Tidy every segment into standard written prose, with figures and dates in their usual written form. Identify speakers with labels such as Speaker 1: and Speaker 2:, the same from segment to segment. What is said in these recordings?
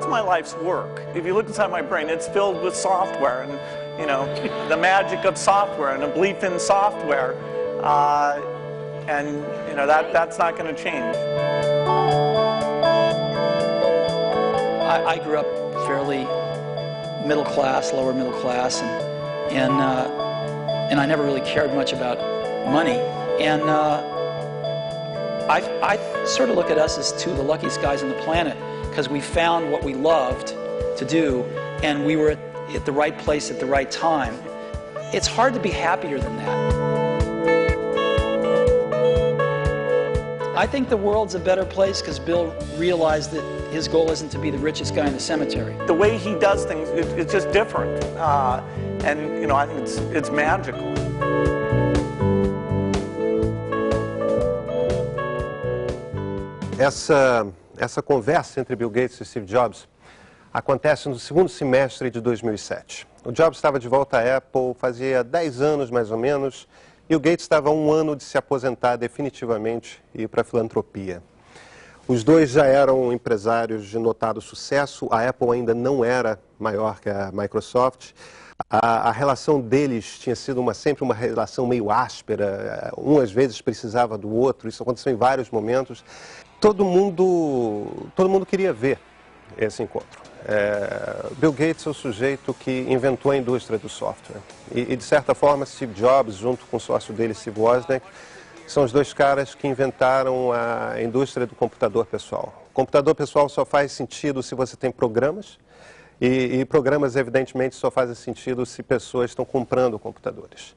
Speaker 1: that's my life's work. If you look inside my brain, it's filled with software and, you know, the magic of software and a belief in software. And, you know, that's not going to change.
Speaker 2: I grew up fairly middle class, lower middle class, and I never really cared much about money. And I sort of look at us as two of the luckiest guys on the planet because we found what we loved to do, and we were at the right place at the right time. It's hard to be happier than that. I think the world's a better place because Bill realized that his goal isn't to be the richest guy in the cemetery.
Speaker 1: The way he does things, it's just different. And, you know, I think it's magical.
Speaker 3: Essa conversa entre Bill Gates e Steve Jobs acontece no segundo semestre de 2007. O Jobs estava de volta à Apple fazia 10 anos, mais ou menos, e o Gates estava a 1 ano de se aposentar definitivamente e ir para a filantropia. Os dois já eram empresários de notado sucesso, a Apple ainda não era maior que a Microsoft. A relação deles tinha sido sempre uma relação meio áspera, um às vezes precisava do outro, isso aconteceu em vários momentos. Todo mundo queria ver esse encontro. Bill Gates é o sujeito que inventou a indústria do software. E de certa forma, Steve Jobs, junto com o sócio dele, Steve Wozniak, são os dois caras que inventaram a indústria do computador pessoal. O computador pessoal só faz sentido se você tem programas, e programas, evidentemente, só fazem sentido se pessoas estão comprando computadores.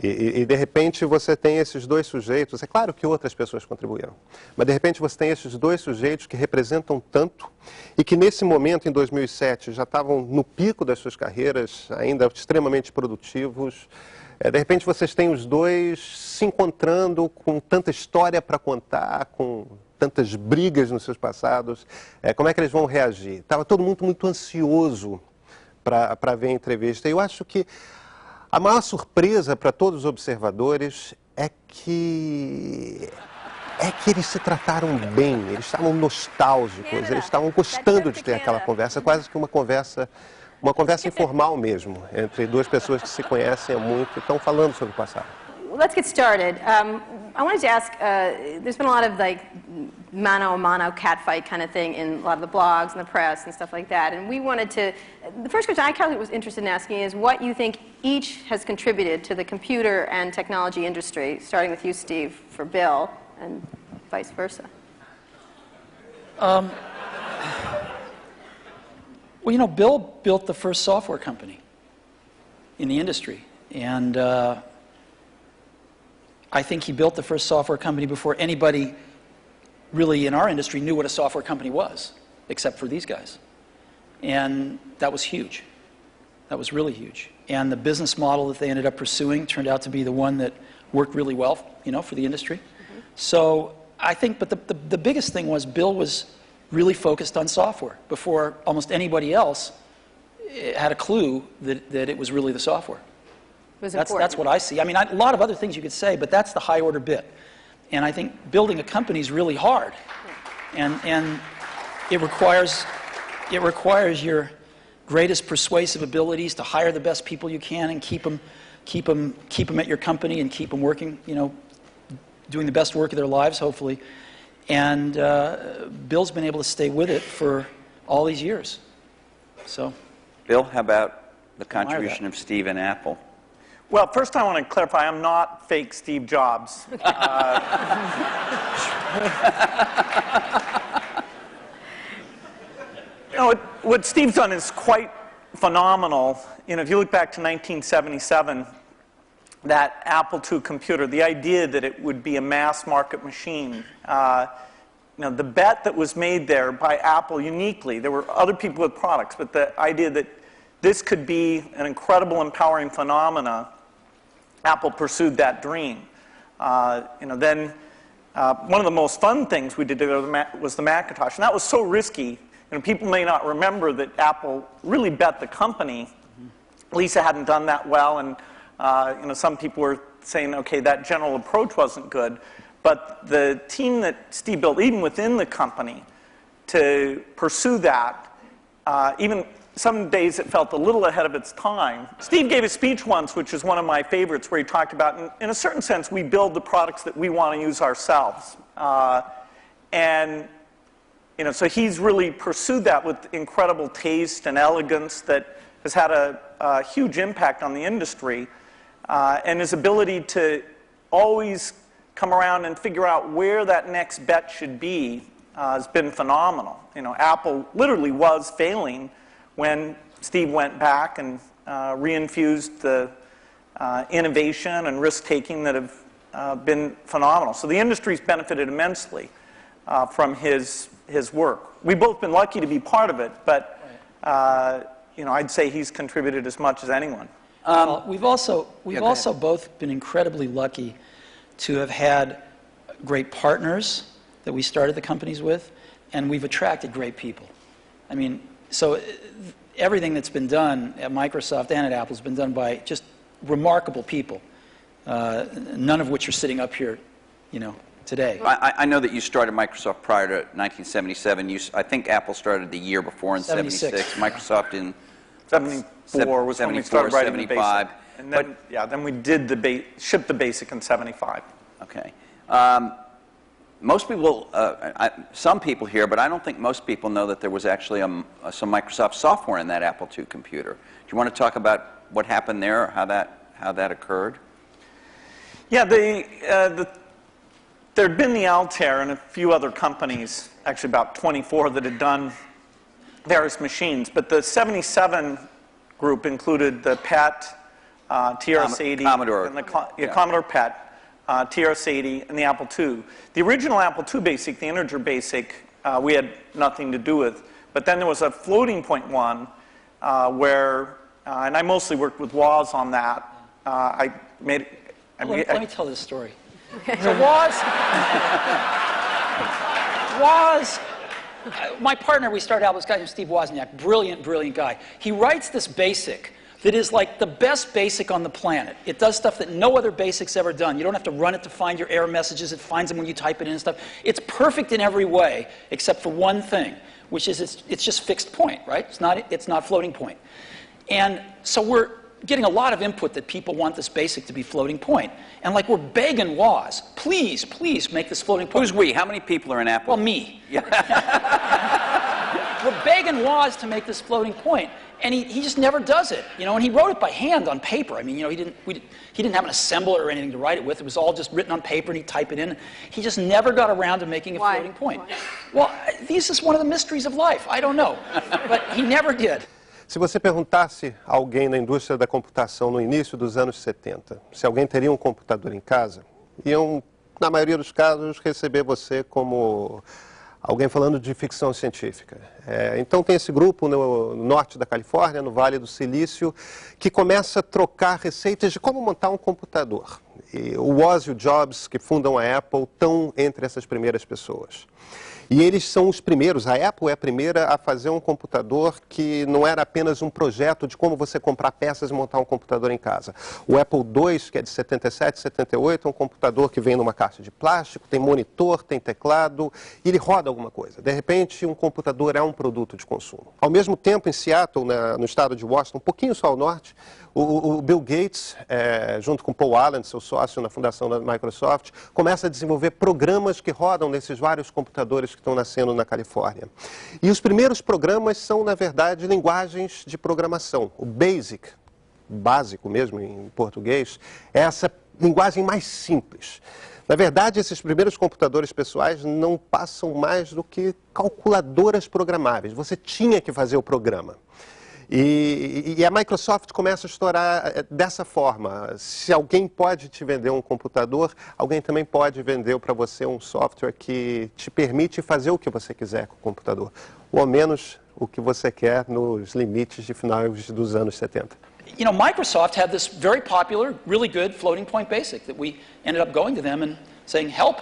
Speaker 3: E de repente, você tem esses dois sujeitos, é claro que outras pessoas contribuíram, mas de repente você tem esses dois sujeitos que representam tanto e que nesse momento, em 2007, já estavam no pico das suas carreiras, ainda extremamente produtivos. De repente, vocês têm os dois se encontrando com tanta história para contar, com tantas brigas nos seus passados. Como é que eles vão reagir? Estava todo mundo muito ansioso para ver a entrevista. E eu acho que a maior surpresa para todos os observadores é que eles se trataram bem, eles estavam nostálgicos, eles estavam gostando de ter aquela conversa, quase que uma conversa informal mesmo, entre duas pessoas que se conhecem há muito e estão falando sobre o passado.
Speaker 4: Let's get started. I wanted to ask, there's been a lot of like mano-a-mano catfight kind of thing in a lot of the blogs and the press and stuff like that. And we wanted to, the first question I was interested in asking is what you think each has contributed to the computer and technology industry, starting with you, Steve, for Bill, and vice versa.
Speaker 2: Well, you know, Bill built the first software company in the industry. And I think he built the first software company before anybody really in our industry knew what a software company was, except for these guys. And that was huge. That was really huge. And the business model that they ended up pursuing turned out to be the one that worked really well, you know, for the industry. Mm-hmm. So I think, but the biggest thing was Bill was really focused on software before almost anybody else had a clue that it was really the software. That's what I see. I mean, a lot of other things you could say, but that's the high order bit. And I think building a company is really hard. And it requires your greatest persuasive abilities to hire the best people you can and keep them at your company and keep them working, you know, doing the best work of their lives, hopefully. And Bill's been able to stay with it for all these years. So,
Speaker 5: Bill, how about the contribution of Steve and Apple?
Speaker 1: Well, first I want to clarify, I'm not fake Steve Jobs. You know, what Steve's done is quite phenomenal. You know, if you look back to 1977, that Apple II computer, the idea that it would be a mass market machine, you know, the bet that was made there by Apple uniquely, there were other people with products, but the idea that this could be an incredible, empowering phenomena, Apple pursued that dream. You know, then one of the most fun things we did was the Macintosh, and that was so risky. You know, people may not remember that Apple really bet the company. Lisa hadn't done that well, and you know, some people were saying, okay, that general approach wasn't good. But the team that Steve built, even within the company, to pursue that even some days it felt a little ahead of its time. Steve gave a speech once, which is one of my favorites, where he talked about, in a certain sense, we build the products that we want to use ourselves. And so he's really pursued that with incredible taste and elegance that has had a huge impact on the industry. And his ability to always come around and figure out where that next bet should be has been phenomenal. Apple literally was failing when Steve went back and reinfused the innovation and risk-taking that have been phenomenal. So the industry's benefited immensely from his work. We've both been lucky to be part of it, but I'd say he's contributed as much as anyone.
Speaker 2: We've also both been incredibly lucky to have had great partners that we started the companies with, and we've attracted great people. I mean, so everything that's been done at Microsoft and at Apple has been done by just remarkable people, none of which are sitting up here, today.
Speaker 5: I know that you started Microsoft prior to 1977. I think Apple started the year before in 76. Microsoft in
Speaker 1: 74 was when we started writing the
Speaker 5: 75.
Speaker 1: BASIC. And then, then we did shipped the BASIC in 75.
Speaker 5: Okay. Most people, some people here, but I don't think most people know that there was actually some Microsoft software in that Apple II computer. Do you want to talk about what happened there, or how that occurred?
Speaker 1: Yeah, there'd been the Altair and a few other companies, actually about 24, that had done various machines. But the 77 group included the PET, TRS-80,
Speaker 5: Commodore.
Speaker 1: and Commodore PET, TRS-80, and the Apple II. The original Apple II BASIC, the integer BASIC, we had nothing to do with. But then there was a floating point one where, and I mostly worked with Woz on that.
Speaker 2: Let me tell this story. So Woz, my partner, we started out with this guy named Steve Wozniak, brilliant, brilliant guy. He writes this BASIC that is like the best BASIC on the planet. It does stuff that no other BASIC's ever done. You don't have to run it to find your error messages. It finds them when you type it in and stuff. It's perfect in every way, except for one thing, which is it's just fixed point, right? It's not floating point. And so we're getting a lot of input that people want this BASIC to be floating point. And like we're begging Woz, please, please make this floating point.
Speaker 5: Who's we? How many people are in Apple?
Speaker 2: Well, me. Yeah. We're begging Woz to make this floating point. And he just never does it, and he wrote it by hand on paper. I mean, he didn't have an assembler or anything to write it with. It was all just written on paper, and he'd type it in. He just never got around to making a floating point. Why? Well, this is one of the mysteries of life. I don't know, but he never did.
Speaker 3: Se você perguntasse a alguém na indústria da computação no início dos anos 70 se alguém teria um computador em casa, iam, na maioria dos casos, receber você como alguém falando de ficção científica. Então tem esse grupo no norte da Califórnia, no Vale do Silício, que começa a trocar receitas de como montar um computador. E o Woz e o Jobs, que fundam a Apple, estão entre essas primeiras pessoas. E eles são os primeiros, a Apple é a primeira a fazer um computador que não era apenas um projeto de como você comprar peças e montar um computador em casa. O Apple II, que é de 77, 78, é um computador que vem numa caixa de plástico, tem monitor, tem teclado, e ele roda alguma coisa. De repente, um computador é um produto de consumo. Ao mesmo tempo, em Seattle, no estado de Washington, um pouquinho só ao norte, o Bill Gates, junto com Paul Allen, seu sócio na fundação da Microsoft, começa a desenvolver programas que rodam nesses vários computadores que estão nascendo na Califórnia. E os primeiros programas são, na verdade, linguagens de programação. O BASIC, básico mesmo em português, é essa linguagem mais simples. Na verdade, esses primeiros computadores pessoais não passam mais do que calculadoras programáveis. Você tinha que fazer o programa. E a Microsoft começa a estourar dessa forma. Se alguém pode te vender um computador, alguém também pode vender para você um software que te permite fazer o que você quiser com o computador. Ou ao menos o que você quer nos limites de finais dos anos 70.
Speaker 2: Microsoft had this very popular, really good floating point BASIC that we ended up going to them and saying, help.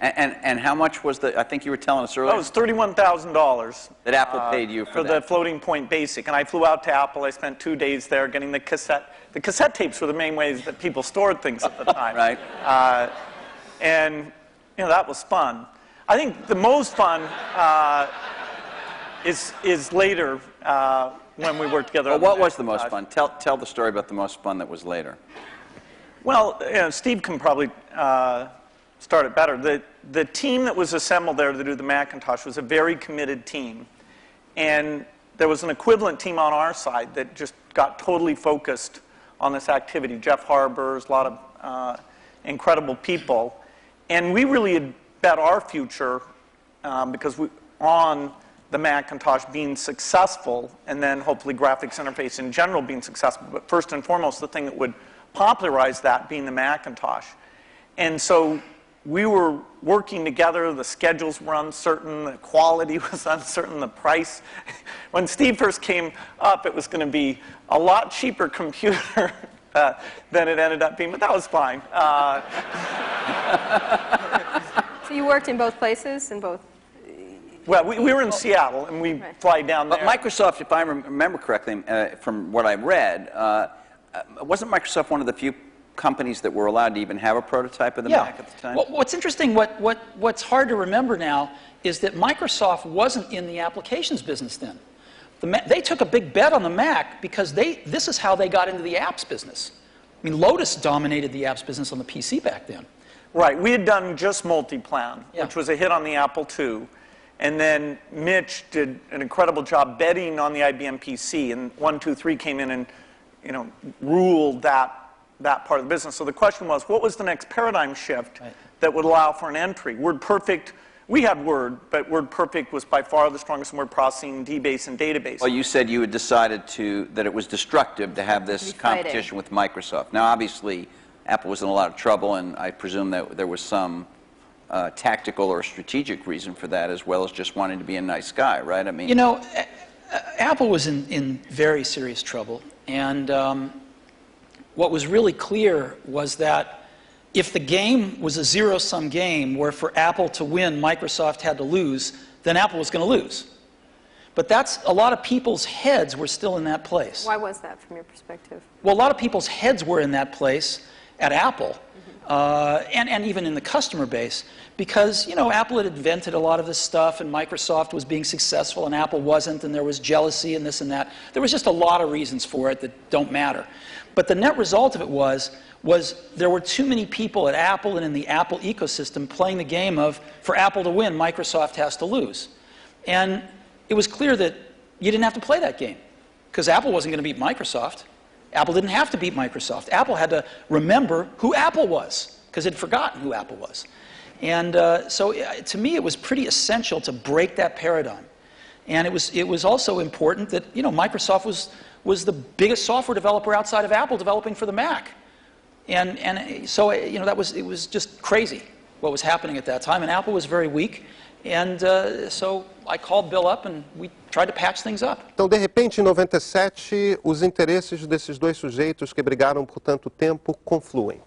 Speaker 5: And how much was I think you were telling us earlier.
Speaker 1: That was $31,000.
Speaker 5: That Apple paid you for that.
Speaker 1: The floating point BASIC. And I flew out to Apple. I spent 2 days there getting the cassette. The cassette tapes were the main ways that people stored things at the time.
Speaker 5: Right.
Speaker 1: And, that was fun. I think the most fun is later when we worked together.
Speaker 5: Well,
Speaker 1: on the
Speaker 5: what was the
Speaker 1: Macintosh.
Speaker 5: most fun? Tell the story about the most fun that was later.
Speaker 1: Well, Steve can probably start it better. The team that was assembled there to do the Macintosh was a very committed team. And there was an equivalent team on our side that just got totally focused on this activity. Jeff Harbers, a lot of incredible people. And we really had bet our future because on the Macintosh being successful, and then hopefully graphics interface in general being successful. But first and foremost, the thing that would popularize that being the Macintosh. And so we were working together, the schedules were uncertain, the quality was uncertain, the price. When Steve first came up, it was going to be a lot cheaper computer than it ended up being, but that was fine.
Speaker 4: So you worked in both places, in both?
Speaker 1: Well, we were in Seattle, and we fly down there.
Speaker 5: But Microsoft, if I remember correctly, from what I read, wasn't Microsoft one of the few companies that were allowed to even have a prototype of the Mac at the time?
Speaker 2: Well, what's interesting, what's hard to remember now, is that Microsoft wasn't in the applications business then. They took a big bet on the Mac because this is how they got into the apps business. I mean, Lotus dominated the apps business on the PC back then.
Speaker 1: Right. We had done just Multiplan,
Speaker 2: Yeah.
Speaker 1: which was a hit on the Apple II. And then Mitch did an incredible job betting on the IBM PC. And 123 came in and ruled that part of the business. So the question was, what was the next paradigm shift that would allow for an entry? WordPerfect, we had Word, but WordPerfect was by far the strongest in word processing, DBase, and database.
Speaker 5: Well, you said you had decided that it was destructive to have this competition with Microsoft. Now, obviously, Apple was in a lot of trouble, and I presume that there was some tactical or strategic reason for that, as well as just wanting to be a nice guy, right? I mean,
Speaker 2: You know, Apple was in very serious trouble. And what was really clear was that if the game was a zero-sum game where for Apple to win, Microsoft had to lose, then Apple was going to lose. But a lot of people's heads were still in that place.
Speaker 4: Why was that from your perspective?
Speaker 2: Well, a lot of people's heads were in that place at Apple, and even in the customer base, because Apple had invented a lot of this stuff, and Microsoft was being successful, and Apple wasn't, and there was jealousy and this and that. There was just a lot of reasons for it that don't matter. But the net result of it was there were too many people at Apple and in the Apple ecosystem playing the game of, for Apple to win, Microsoft has to lose. And it was clear that you didn't have to play that game, because Apple wasn't going to beat Microsoft. Apple didn't have to beat Microsoft. Apple had to remember who Apple was, because it had forgotten who Apple was. And so to me, it was pretty essential to break that paradigm. And it was also important that Microsoft was the biggest software developer outside of Apple developing for the Mac. And so it was just crazy what was happening at that time. And Apple was very weak. And so I called Bill up and we tried to patch things up.
Speaker 3: Então, de repente, em 97, os interesses desses dois sujeitos que brigaram por tanto tempo confluem.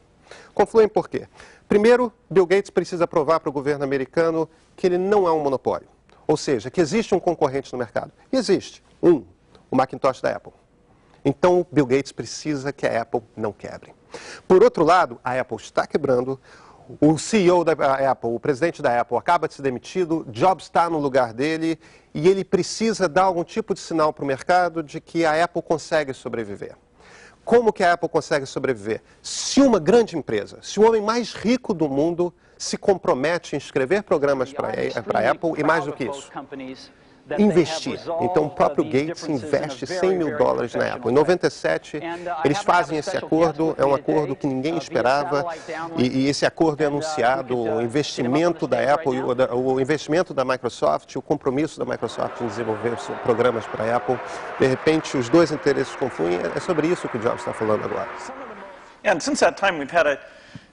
Speaker 3: Confluem por quê? Primeiro, Bill Gates precisa provar para o governo americano que ele não é um monopólio. Ou seja, que existe um concorrente no mercado. E existe. O Macintosh da Apple. Então, Bill Gates precisa que a Apple não quebre. Por outro lado, a Apple está quebrando. O CEO da Apple, o presidente da Apple, acaba de ser demitido, Jobs está no lugar dele e ele precisa dar algum tipo de sinal para o mercado de que a Apple consegue sobreviver. Como que a Apple consegue sobreviver? Se uma grande empresa, se o homem mais rico do mundo se compromete em escrever programas para a Apple e mais do que isso, investir. Então o próprio Gates investe $100 mil na Apple. Em 97, eles fazem esse acordo, é um acordo que ninguém esperava, e esse acordo é anunciado, o investimento da Apple, o investimento da Microsoft, o compromisso da Microsoft em desenvolver programas para a Apple. De repente, os dois interesses confluem, é sobre isso que o Jobs está falando agora.
Speaker 1: And since that time, we've had a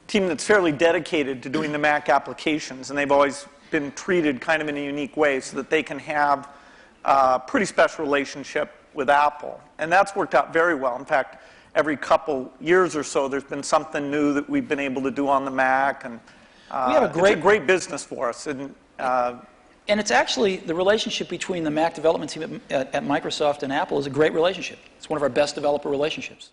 Speaker 1: team that's fairly dedicated to doing the Mac applications, and they've always been treated kind of in a unique way so that they can have a pretty special relationship with Apple. And that's worked out very well. In fact, every couple years or so, there's been something new that we've been able to do on the Mac. And it's a great business for us. And
Speaker 2: it's actually, the relationship between the Mac development team at Microsoft and Apple is a great relationship. It's one of our best developer relationships.